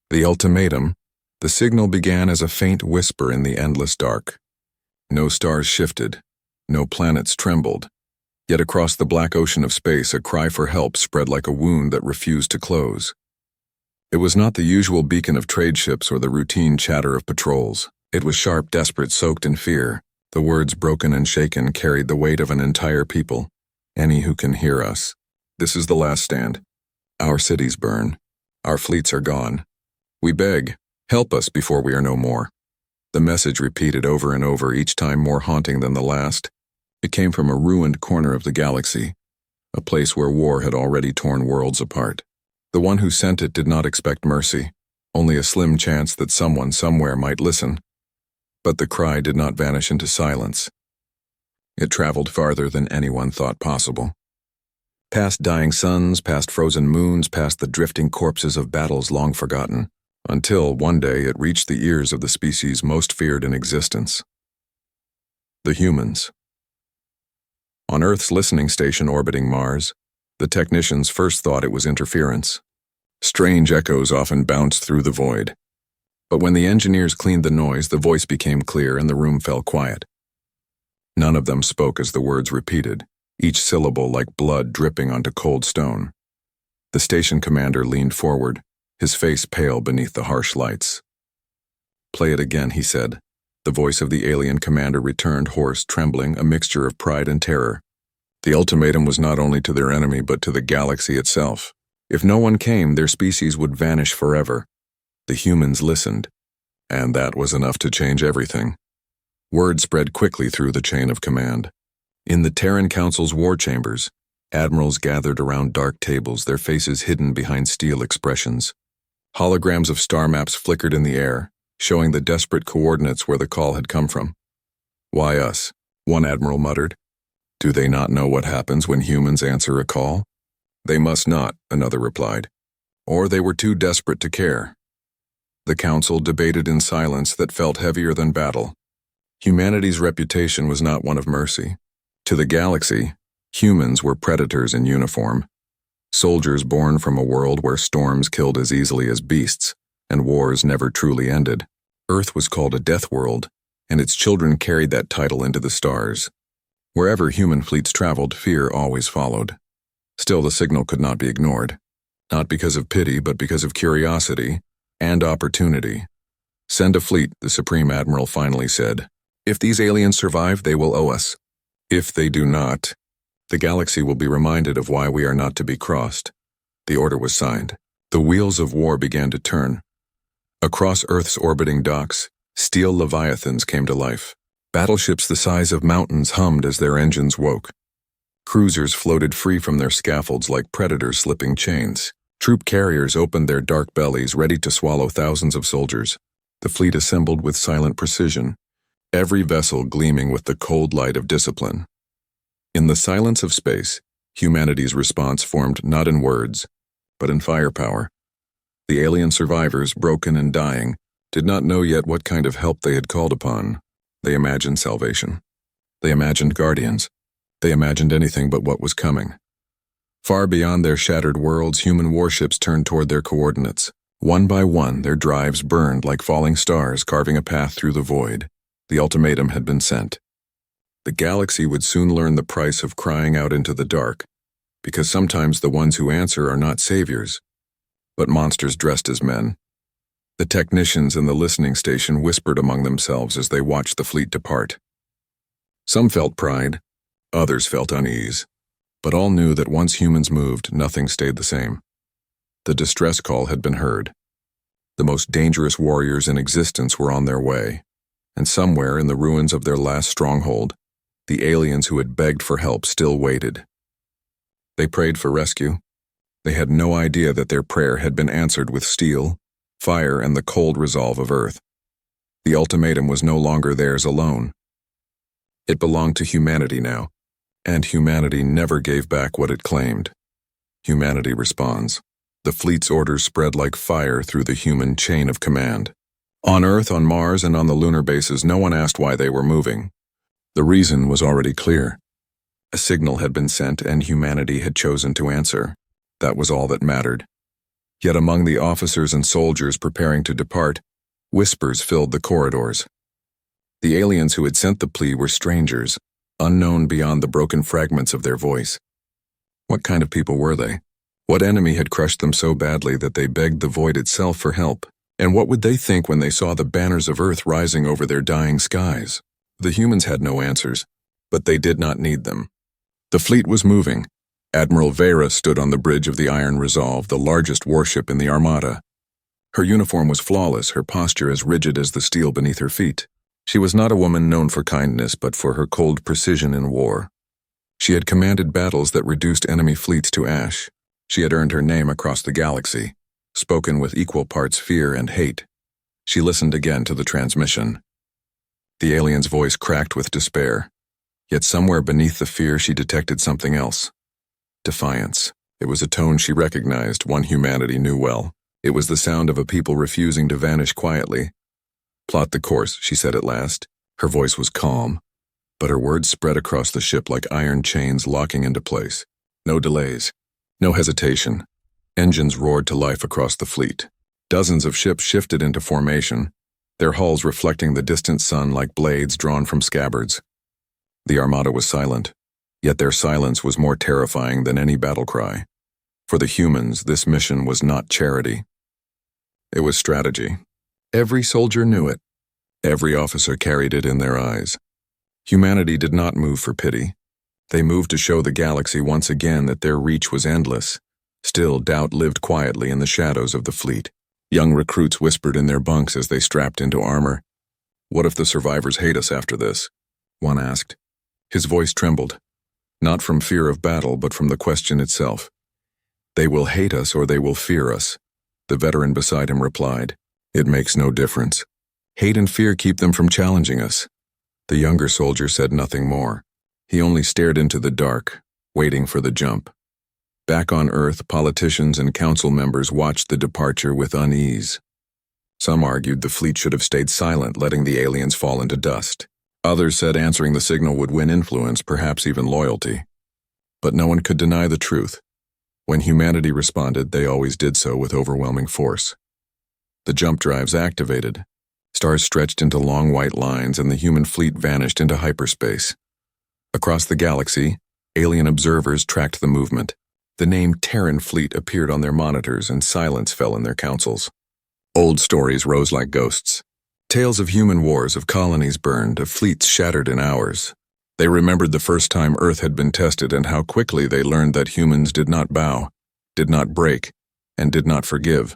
The ultimatum, the signal began as a faint whisper in the endless dark. No stars shifted, no planets trembled, yet across the black ocean of space a cry for help spread like a wound that refused to close. It was not the usual beacon of trade ships or the routine chatter of patrols. It was sharp, desperate, soaked in fear. The words, broken and shaken, carried the weight of an entire people. Any who can hear us. This is the last stand. Our cities burn. Our fleets are gone. We beg, help us before we are no more. The message repeated over and over, each time more haunting than the last. It came from a ruined corner of the galaxy, a place where war had already torn worlds apart. The one who sent it did not expect mercy, only a slim chance that someone somewhere might listen. But the cry did not vanish into silence. It traveled farther than anyone thought possible. Past dying suns, past frozen moons, past the drifting corpses of battles long forgotten, until one day it reached the ears of the species most feared in existence. The humans. On Earth's listening station orbiting Mars, the technicians first thought it was interference. Strange echoes often bounced through the void. But when the engineers cleaned the noise, the voice became clear and the room fell quiet. None of them spoke as the words repeated, each syllable like blood dripping onto cold stone. The station commander leaned forward, his face pale beneath the harsh lights. "Play it again," he said. The voice of the alien commander returned, hoarse, trembling, a mixture of pride and terror. The ultimatum was not only to their enemy but to the galaxy itself. If no one came, their species would vanish forever. The humans listened, and that was enough to change everything. Word spread quickly through the chain of command. In the Terran Council's war chambers, admirals gathered around dark tables, their faces hidden behind steel expressions. Holograms of star maps flickered in the air, showing the desperate coordinates where the call had come from. "Why us?" one admiral muttered. "Do they not know what happens when humans answer a call?" "They must not," another replied. "Or they were too desperate to care." The council debated in silence that felt heavier than battle. Humanity's reputation was not one of mercy. To the galaxy, humans were predators in uniform. Soldiers born from a world where storms killed as easily as beasts, and wars never truly ended. Earth was called a death world, and its children carried that title into the stars. Wherever human fleets traveled, fear always followed. Still, the signal could not be ignored. Not because of pity, but because of curiosity and opportunity. "Send a fleet," the Supreme Admiral finally said. "If these aliens survive, they will owe us. If they do not, the galaxy will be reminded of why we are not to be crossed." The order was signed. The wheels of war began to turn. Across Earth's orbiting docks, steel leviathans came to life. Battleships the size of mountains hummed as their engines woke. Cruisers floated free from their scaffolds like predators slipping chains. Troop carriers opened their dark bellies, ready to swallow thousands of soldiers. The fleet assembled with silent precision, every vessel gleaming with the cold light of discipline. In the silence of space, humanity's response formed not in words, but in firepower. The alien survivors, broken and dying, did not know yet what kind of help they had called upon. They imagined salvation. They imagined guardians. They imagined anything but what was coming. Far beyond their shattered worlds, human warships turned toward their coordinates. One by one, their drives burned like falling stars, carving a path through the void. The ultimatum had been sent. The galaxy would soon learn the price of crying out into the dark, because sometimes the ones who answer are not saviors, but monsters dressed as men. The technicians in the listening station whispered among themselves as they watched the fleet depart. Some felt pride, others felt unease, but all knew that once humans moved, nothing stayed the same. The distress call had been heard. The most dangerous warriors in existence were on their way, and somewhere in the ruins of their last stronghold, the aliens who had begged for help still waited. They prayed for rescue. They had no idea that their prayer had been answered with steel, fire, and the cold resolve of Earth. The ultimatum was no longer theirs alone. It belonged to humanity now, and humanity never gave back what it claimed. Humanity responds. The fleet's orders spread like fire through the human chain of command. On Earth, on Mars, and on the lunar bases, no one asked why they were moving. The reason was already clear. A signal had been sent, and humanity had chosen to answer. That was all that mattered. Yet among the officers and soldiers preparing to depart, whispers filled the corridors. The aliens who had sent the plea were strangers, unknown beyond the broken fragments of their voice. What kind of people were they? What enemy had crushed them so badly that they begged the void itself for help? And what would they think when they saw the banners of Earth rising over their dying skies? The humans had no answers, but they did not need them. The fleet was moving. Admiral Vera stood on the bridge of the Iron Resolve, the largest warship in the armada. Her uniform was flawless, her posture as rigid as the steel beneath her feet. She was not a woman known for kindness, but for her cold precision in war. She had commanded battles that reduced enemy fleets to ash. She had earned her name across the galaxy, spoken with equal parts fear and hate. She listened again to the transmission. The alien's voice cracked with despair. Yet somewhere beneath the fear she detected something else. Defiance. It was a tone she recognized, one humanity knew well. It was the sound of a people refusing to vanish quietly. "Plot the course," she said at last. Her voice was calm, but her words spread across the ship like iron chains locking into place. No delays. No hesitation. Engines roared to life across the fleet. Dozens of ships shifted into formation, their hulls reflecting the distant sun like blades drawn from scabbards. The armada was silent, yet their silence was more terrifying than any battle cry. For the humans, this mission was not charity. It was strategy. Every soldier knew it. Every officer carried it in their eyes. Humanity did not move for pity. They moved to show the galaxy once again that their reach was endless. Still, doubt lived quietly in the shadows of the fleet. Young recruits whispered in their bunks as they strapped into armor. "What if the survivors hate us after this?" one asked. His voice trembled, not from fear of battle, but from the question itself. "They will hate us or they will fear us," the veteran beside him replied. "It makes no difference. Hate and fear keep them from challenging us." The younger soldier said nothing more. He only stared into the dark, waiting for the jump. Back on Earth, politicians and council members watched the departure with unease. Some argued the fleet should have stayed silent, letting the aliens fall into dust. Others said answering the signal would win influence, perhaps even loyalty. But no one could deny the truth. When humanity responded, they always did so with overwhelming force. The jump drives activated. Stars stretched into long white lines, and the human fleet vanished into hyperspace. Across the galaxy, alien observers tracked the movement. The name Terran Fleet appeared on their monitors, and silence fell in their councils. Old stories rose like ghosts. Tales of human wars, of colonies burned, of fleets shattered in hours. They remembered the first time Earth had been tested and how quickly they learned that humans did not bow, did not break, and did not forgive.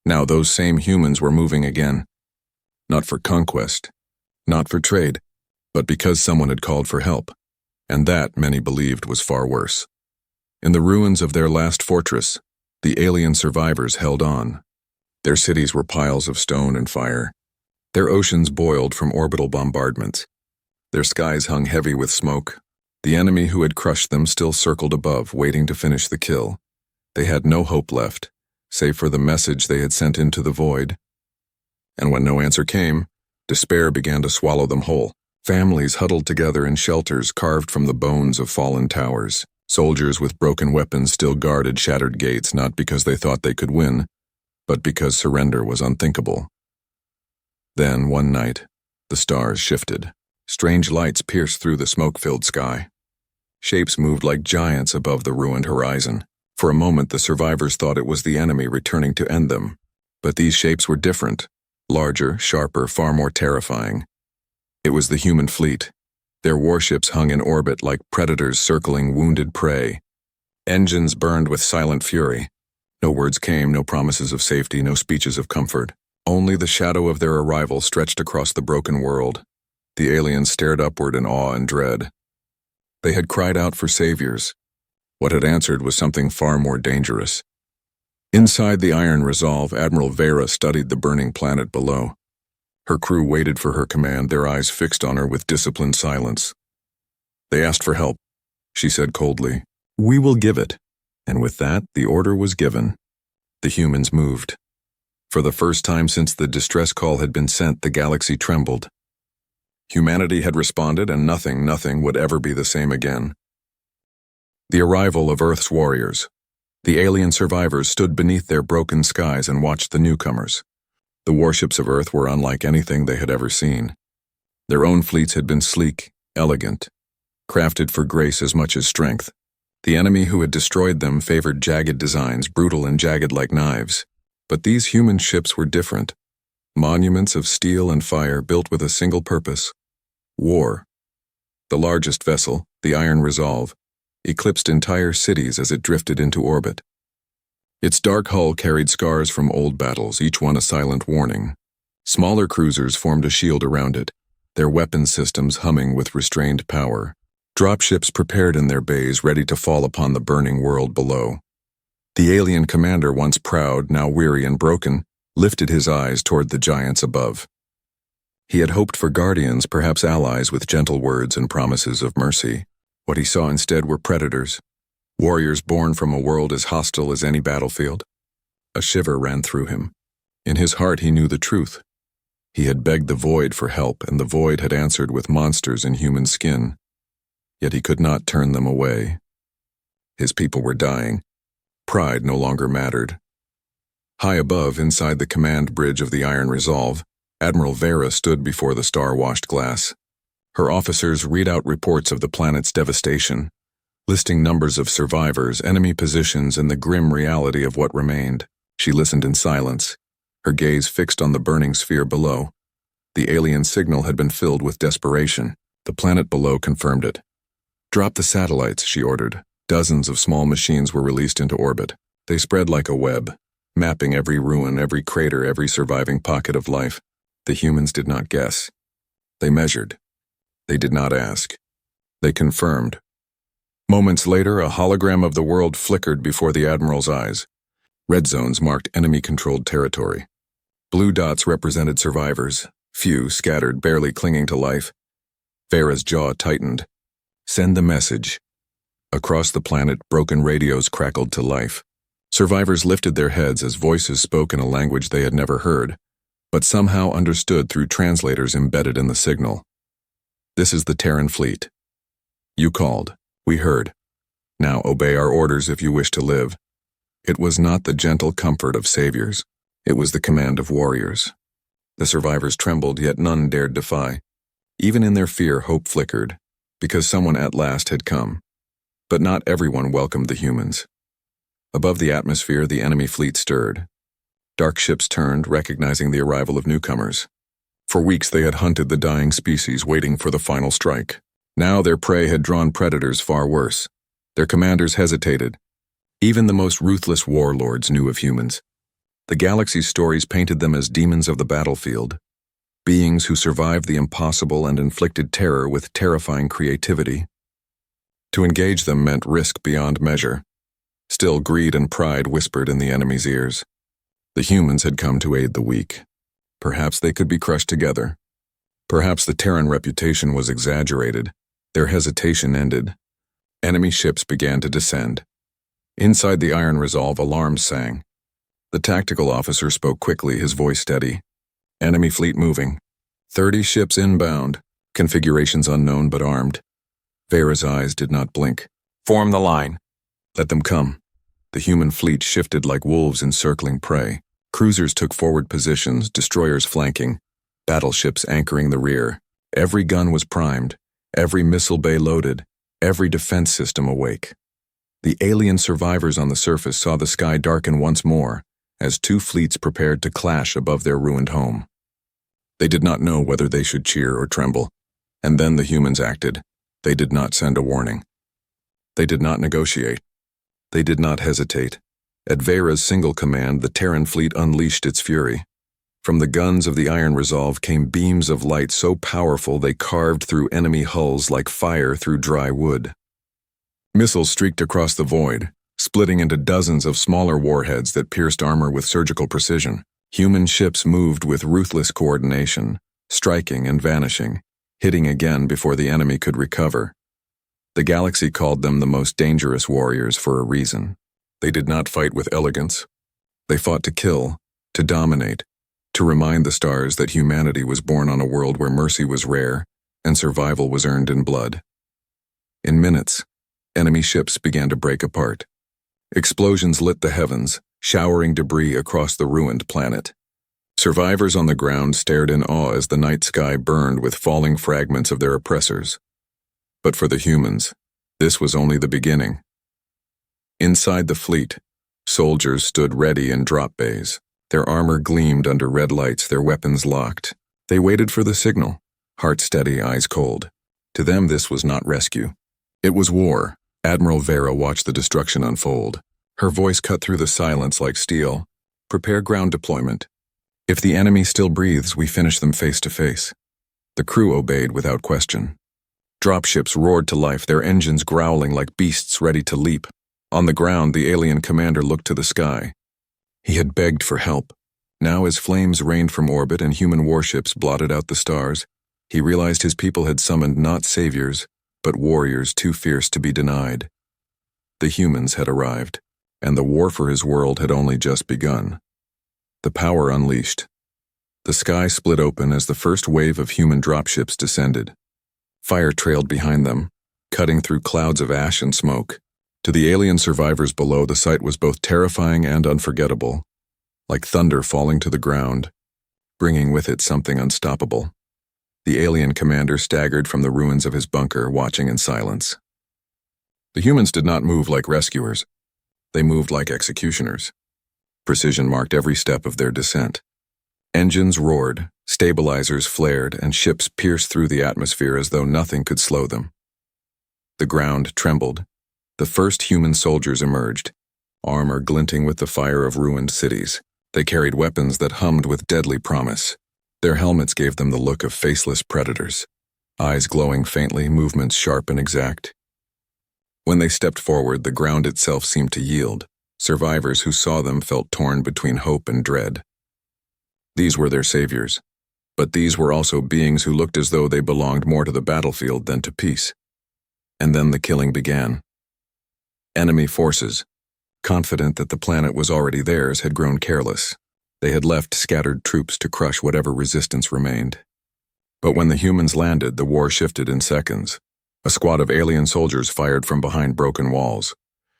Now those same humans were moving again. Not for conquest, not for trade, but because someone had called for help. And that, many believed, was far worse. In the ruins of their last fortress, the alien survivors held on. Their cities were piles of stone and fire. Their oceans boiled from orbital bombardments. Their skies hung heavy with smoke. The enemy who had crushed them still circled above, waiting to finish the kill. They had no hope left, save for the message they had sent into the void. And when no answer came, despair began to swallow them whole. Families huddled together in shelters carved from the bones of fallen towers. Soldiers with broken weapons still guarded shattered gates, not because they thought they could win, but because surrender was unthinkable. Then, one night, the stars shifted. Strange lights pierced through the smoke-filled sky. Shapes moved like giants above the ruined horizon. For a moment, the survivors thought it was the enemy returning to end them. But these shapes were different. Larger, sharper, far more terrifying. It was the human fleet. Their warships hung in orbit like predators circling wounded prey. Engines burned with silent fury. No words came, no promises of safety, no speeches of comfort. Only the shadow of their arrival stretched across the broken world. The aliens stared upward in awe and dread. They had cried out for saviors. What had answered was something far more dangerous. Inside the Iron Resolve, Admiral Vera studied the burning planet below. Her crew waited for her command, their eyes fixed on her with disciplined silence. "They asked for help," she said coldly. "We will give it." And with that, the order was given. The humans moved. For the first time since the distress call had been sent, the galaxy trembled. Humanity had responded, and nothing would ever be the same again. The arrival of Earth's warriors. The alien survivors stood beneath their broken skies and watched the newcomers. The warships of Earth were unlike anything they had ever seen. Their own fleets had been sleek, elegant, crafted for grace as much as strength. The enemy who had destroyed them favored jagged designs, brutal and jagged like knives. But these human ships were different. Monuments of steel and fire built with a single purpose: war. The largest vessel, the Iron Resolve, eclipsed entire cities as it drifted into orbit. Its dark hull carried scars from old battles, each one a silent warning. Smaller cruisers formed a shield around it, their weapon systems humming with restrained power. Dropships prepared in their bays, ready to fall upon the burning world below. The alien commander, once proud, now weary and broken, lifted his eyes toward the giants above. He had hoped for guardians, perhaps allies with gentle words and promises of mercy. What he saw instead were predators, warriors born from a world as hostile as any battlefield. A shiver ran through him. In his heart he knew the truth. He had begged the void for help, and the void had answered with monsters in human skin. Yet he could not turn them away. His people were dying. Pride no longer mattered. High above, inside the command bridge of the Iron Resolve, Admiral Vera stood before the star-washed glass. Her officers read out reports of the planet's devastation, listing numbers of survivors, enemy positions, and the grim reality of what remained. She listened in silence, her gaze fixed on the burning sphere below. The alien signal had been filled with desperation. The planet below confirmed it. "Drop the satellites," she ordered. Dozens of small machines were released into orbit. They spread like a web, mapping every ruin, every crater, every surviving pocket of life. The humans did not guess. They measured. They did not ask. They confirmed. Moments later, a hologram of the world flickered before the Admiral's eyes. Red zones marked enemy-controlled territory. Blue dots represented survivors, few, scattered, barely clinging to life. Vera's jaw tightened. "Send the message." Across the planet, broken radios crackled to life. Survivors lifted their heads as voices spoke in a language they had never heard, but somehow understood through translators embedded in the signal. "This is the Terran fleet. You called. We heard. Now obey our orders if you wish to live." It was not the gentle comfort of saviors. It was the command of warriors. The survivors trembled, yet none dared defy. Even in their fear, hope flickered, because someone at last had come. But not everyone welcomed the humans. Above the atmosphere, the enemy fleet stirred. Dark ships turned, recognizing the arrival of newcomers. For weeks they had hunted the dying species, waiting for the final strike. Now their prey had drawn predators far worse. Their commanders hesitated. Even the most ruthless warlords knew of humans. The galaxy's stories painted them as demons of the battlefield, beings who survived the impossible and inflicted terror with terrifying creativity. To engage them meant risk beyond measure. Still, greed and pride whispered in the enemy's ears. The humans had come to aid the weak. Perhaps they could be crushed together. Perhaps the Terran reputation was exaggerated. Their hesitation ended. Enemy ships began to descend. Inside the Iron Resolve, alarms sang. The tactical officer spoke quickly, his voice steady. "Enemy fleet moving. 30 ships inbound. Configurations unknown but armed." Vera's eyes did not blink. "Form the line. Let them come." The human fleet shifted like wolves encircling prey. Cruisers took forward positions, destroyers flanking, battleships anchoring the rear. Every gun was primed, every missile bay loaded, every defense system awake. The alien survivors on the surface saw the sky darken once more as two fleets prepared to clash above their ruined home. They did not know whether they should cheer or tremble. And then the humans acted. They did not send a warning. They did not negotiate. They did not hesitate. At Vera's single command, the Terran fleet unleashed its fury. From the guns of the Iron Resolve came beams of light so powerful they carved through enemy hulls like fire through dry wood. Missiles streaked across the void, splitting into dozens of smaller warheads that pierced armor with surgical precision. Human ships moved with ruthless coordination, striking and vanishing, hitting again before the enemy could recover. The galaxy called them the most dangerous warriors for a reason. They did not fight with elegance. They fought to kill, to dominate, to remind the stars that humanity was born on a world where mercy was rare and survival was earned in blood. In minutes, enemy ships began to break apart. Explosions lit the heavens, showering debris across the ruined planet. Survivors on the ground stared in awe as the night sky burned with falling fragments of their oppressors. But for the humans, this was only the beginning. Inside the fleet, soldiers stood ready in drop bays. Their armor gleamed under red lights, their weapons locked. They waited for the signal, heart steady, eyes cold. To them, this was not rescue. It was war. Admiral Vera watched the destruction unfold. Her voice cut through the silence like steel. Prepare ground deployment. If the enemy still breathes, we finish them face to face. The crew obeyed without question. Dropships roared to life, their engines growling like beasts ready to leap. On the ground, the alien commander looked to the sky. He had begged for help. Now, as flames rained from orbit and human warships blotted out the stars, he realized his people had summoned not saviors, but warriors too fierce to be denied. The humans had arrived, and the war for his world had only just begun. The power unleashed. The sky split open as the first wave of human dropships descended. Fire trailed behind them, cutting through clouds of ash and smoke. To the alien survivors below, the sight was both terrifying and unforgettable, like thunder falling to the ground, bringing with it something unstoppable. The alien commander staggered from the ruins of his bunker, watching in silence. The humans did not move like rescuers. They moved like executioners. Precision marked every step of their descent. Engines roared, stabilizers flared, and ships pierced through the atmosphere as though nothing could slow them. The ground trembled. The first human soldiers emerged, armor glinting with the fire of ruined cities. They carried weapons that hummed with deadly promise. Their helmets gave them the look of faceless predators, eyes glowing faintly, movements sharp and exact. When they stepped forward, the ground itself seemed to yield. Survivors who saw them felt torn between hope and dread. These were their saviors, but these were also beings who looked as though they belonged more to the battlefield than to peace. And then the killing began. Enemy forces, confident that the planet was already theirs, had grown careless. They had left scattered troops to crush whatever resistance remained. But when the humans landed, the war shifted in seconds. A squad of alien soldiers fired from behind broken walls.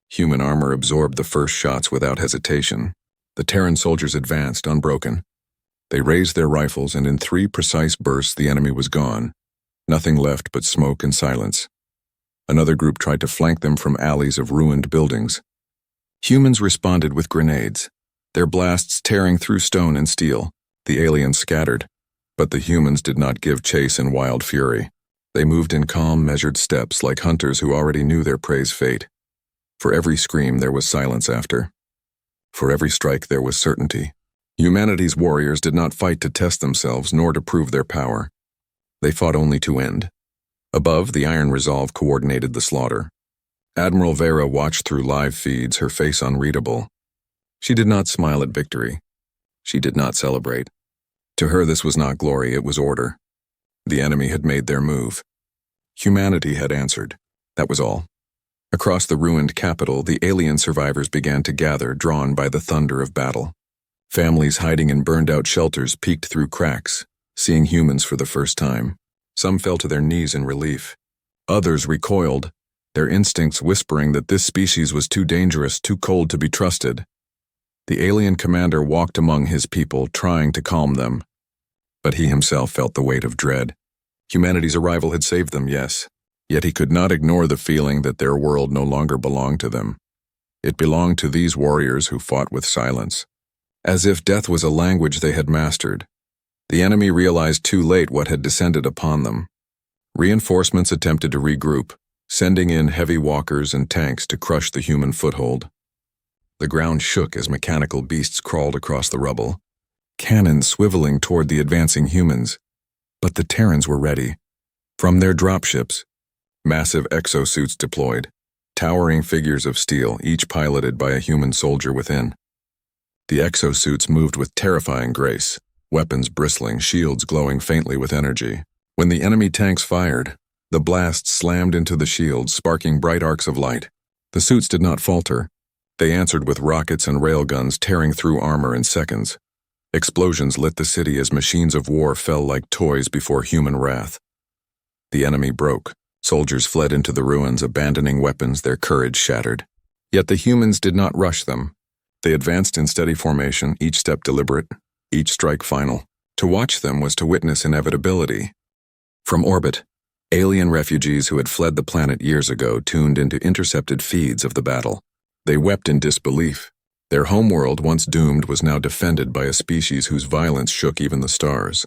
Human armor absorbed the first shots without hesitation. The Terran soldiers advanced, unbroken. They raised their rifles, and in 3 precise bursts the enemy was gone. Nothing left but smoke and silence. Another group tried to flank them from alleys of ruined buildings. Humans responded with grenades, their blasts tearing through stone and steel. The aliens scattered, but the humans did not give chase in wild fury. They moved in calm, measured steps like hunters who already knew their prey's fate. For every scream there was silence after. For every strike there was certainty. Humanity's warriors did not fight to test themselves nor to prove their power. They fought only to end. Above, the iron resolve coordinated the slaughter. Admiral Vera watched through live feeds, her face unreadable. She did not smile at victory. She did not celebrate. To her, this was not glory, it was order. The enemy had made their move. Humanity had answered. That was all. Across the ruined capital, the alien survivors began to gather, drawn by the thunder of battle. Families hiding in burned-out shelters peeked through cracks, seeing humans for the first time. Some fell to their knees in relief. Others recoiled, their instincts whispering that this species was too dangerous, too cold to be trusted. The alien commander walked among his people, trying to calm them. But he himself felt the weight of dread. Humanity's arrival had saved them, yes, yet he could not ignore the feeling that their world no longer belonged to them. It belonged to these warriors who fought with silence. As if death was a language they had mastered. The enemy realized too late what had descended upon them. Reinforcements attempted to regroup, sending in heavy walkers and tanks to crush the human foothold. The ground shook as mechanical beasts crawled across the rubble, cannons swiveling toward the advancing humans. But the Terrans were ready. From their dropships, massive exosuits deployed, towering figures of steel, each piloted by a human soldier within. The exosuits moved with terrifying grace, weapons bristling, shields glowing faintly with energy. When the enemy tanks fired, the blasts slammed into the shields, sparking bright arcs of light. The suits did not falter. They answered with rockets and railguns tearing through armor in seconds. Explosions lit the city as machines of war fell like toys before human wrath. The enemy broke. Soldiers fled into the ruins, abandoning weapons, their courage shattered. Yet the humans did not rush them. They advanced in steady formation, each step deliberate, each strike final. To watch them was to witness inevitability. From orbit, alien refugees who had fled the planet years ago tuned into intercepted feeds of the battle. They wept in disbelief. Their homeworld, once doomed, was now defended by a species whose violence shook even the stars.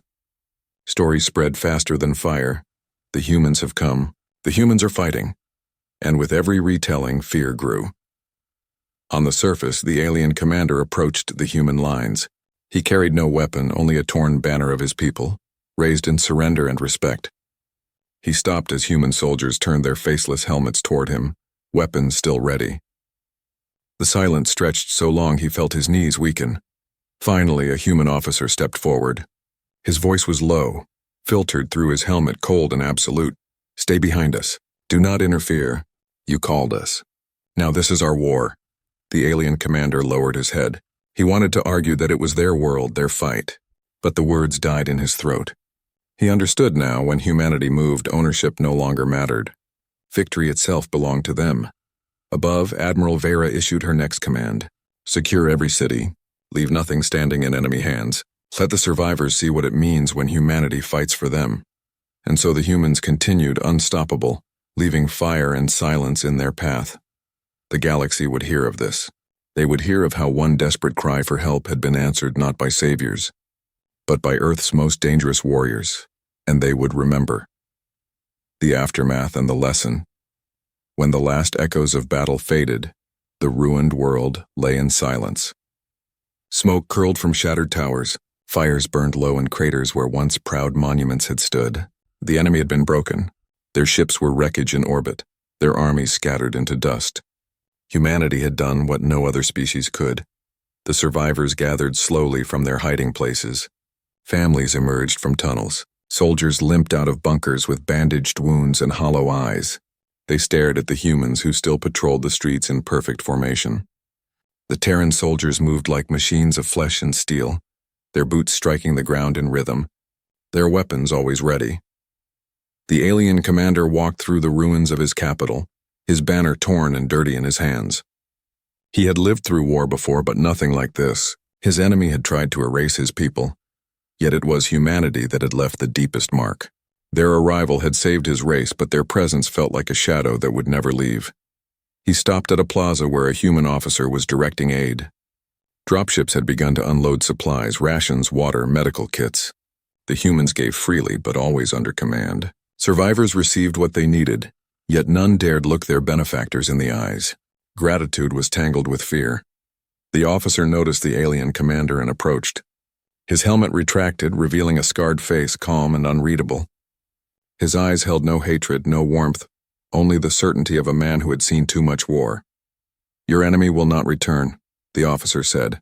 Stories spread faster than fire. The humans have come. The humans are fighting. And with every retelling, fear grew. On the surface, the alien commander approached the human lines. He carried no weapon, only a torn banner of his people, raised in surrender and respect. He stopped as human soldiers turned their faceless helmets toward him, weapons still ready. The silence stretched so long he felt his knees weaken. Finally, a human officer stepped forward. His voice was low, filtered through his helmet, cold and absolute. "Stay behind us. Do not interfere. You called us. Now this is our war." The alien commander lowered his head. He wanted to argue that it was their world, their fight, but the words died in his throat. He understood now, when humanity moved, ownership no longer mattered. Victory itself belonged to them. Above, Admiral Vera issued her next command. "Secure every city. Leave nothing standing in enemy hands. Let the survivors see what it means when humanity fights for them." And so the humans continued unstoppable, leaving fire and silence in their path. The galaxy would hear of this. They would hear of how one desperate cry for help had been answered not by saviors, but by Earth's most dangerous warriors, and they would remember. The aftermath and the lesson. When the last echoes of battle faded, the ruined world lay in silence. Smoke curled from shattered towers, fires burned low in craters where once proud monuments had stood. The enemy had been broken. Their ships were wreckage in orbit, their armies scattered into dust. Humanity had done what no other species could. The survivors gathered slowly from their hiding places. Families emerged from tunnels. Soldiers limped out of bunkers with bandaged wounds and hollow eyes. They stared at the humans who still patrolled the streets in perfect formation. The Terran soldiers moved like machines of flesh and steel, their boots striking the ground in rhythm, their weapons always ready. The alien commander walked through the ruins of his capital, his banner torn and dirty in his hands. He had lived through war before, but nothing like this. His enemy had tried to erase his people, yet it was humanity that had left the deepest mark. Their arrival had saved his race, but their presence felt like a shadow that would never leave. He stopped at a plaza where a human officer was directing aid. Dropships had begun to unload supplies, rations, water, medical kits. The humans gave freely, but always under command. Survivors received what they needed, yet none dared look their benefactors in the eyes. Gratitude was tangled with fear. The officer noticed the alien commander and approached. His helmet retracted, revealing a scarred face, calm and unreadable. His eyes held no hatred, no warmth, only the certainty of a man who had seen too much war. "Your enemy will not return," the officer said.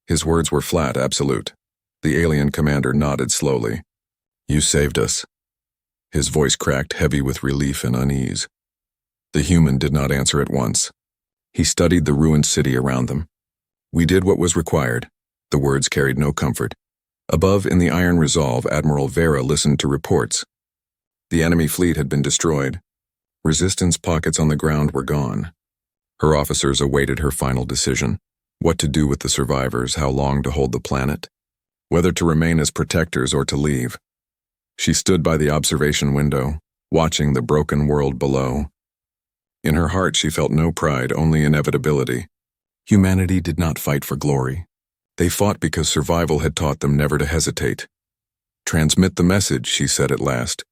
His words were flat, absolute. The alien commander nodded slowly. "You saved us." His voice cracked, heavy with relief and unease. The human did not answer at once. He studied the ruined city around them. "We did what was required." The words carried no comfort. Above, in the iron resolve, Admiral Vera listened to reports. The enemy fleet had been destroyed. Resistance pockets on the ground were gone. Her officers awaited her final decision. What to do with the survivors, how long to hold the planet, whether to remain as protectors or to leave. She stood by the observation window, watching the broken world below. In her heart she felt no pride, only inevitability. Humanity did not fight for glory. They fought because survival had taught them never to hesitate. "Transmit the message," she said at last.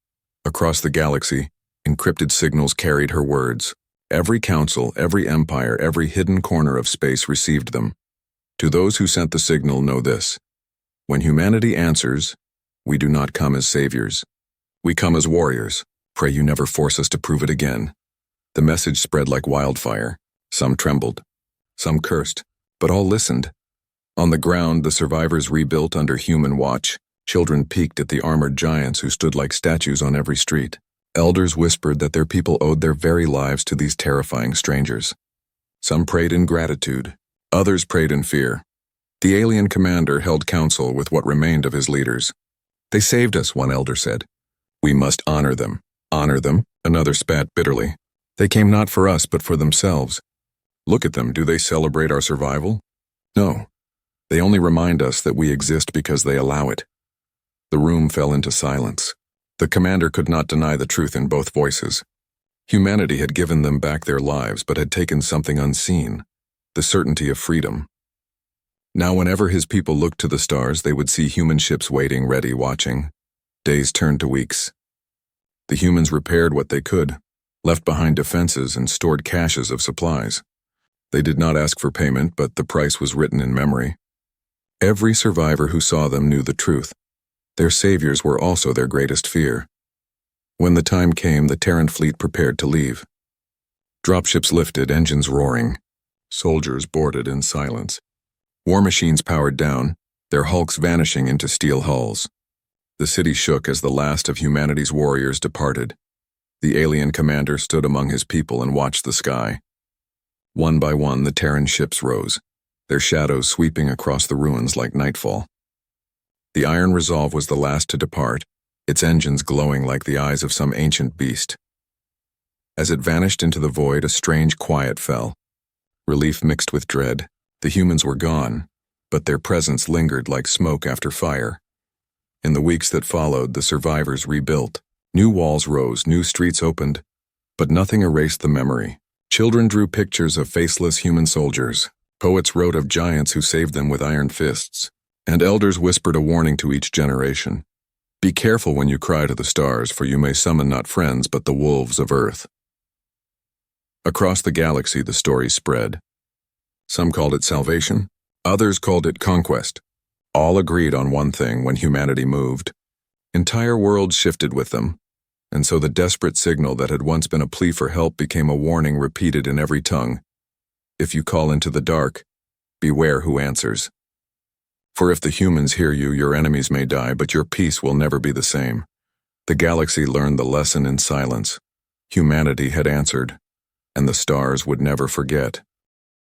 Across the galaxy, encrypted signals carried her words. Every council, every empire, every hidden corner of space received them. To those who sent the signal, know this: when humanity answers, we do not come as saviors. We come as warriors. Pray you never force us to prove it again. The message spread like wildfire. Some trembled, some cursed, but all listened. On the ground, the survivors rebuilt under human watch. Children peeked at the armored giants who stood like statues on every street. Elders whispered that their people owed their very lives to these terrifying strangers. Some prayed in gratitude. Others prayed in fear. The alien commander held counsel with what remained of his leaders. "They saved us," one elder said. "We must honor them." "Honor them?" another spat bitterly. "They came not for us, but for themselves. Look at them, do they celebrate our survival? No. They only remind us that we exist because they allow it. The room fell into silence. The commander could not deny the truth in both voices. Humanity had given them back their lives, but had taken something unseen, the certainty of freedom. Now whenever his people looked to the stars, they would see human ships waiting, ready, watching. Days turned to weeks. The humans repaired what they could, left behind defenses and stored caches of supplies. They did not ask for payment, but the price was written in memory. Every survivor who saw them knew the truth. Their saviors were also their greatest fear. When the time came, the Terran fleet prepared to leave. Dropships lifted, engines roaring. Soldiers boarded in silence. War machines powered down, their hulks vanishing into steel hulls. The city shook as the last of humanity's warriors departed. The alien commander stood among his people and watched the sky. One by one, the Terran ships rose, their shadows sweeping across the ruins like nightfall. The Iron Resolve was the last to depart, its engines glowing like the eyes of some ancient beast. As it vanished into the void, a strange quiet fell. Relief mixed with dread. The humans were gone, but their presence lingered like smoke after fire. In the weeks that followed, the survivors rebuilt. New walls rose, new streets opened, but nothing erased the memory. Children drew pictures of faceless human soldiers. Poets wrote of giants who saved them with iron fists. And elders whispered a warning to each generation. Be careful when you cry to the stars, for you may summon not friends, but the wolves of Earth. Across the galaxy, the story spread. Some called it salvation, others called it conquest. All agreed on one thing: when humanity moved, entire worlds shifted with them, and so the desperate signal that had once been a plea for help became a warning repeated in every tongue. If you call into the dark, beware who answers. For if the humans hear you, your enemies may die, but your peace will never be the same. The galaxy learned the lesson in silence. Humanity had answered, and the stars would never forget.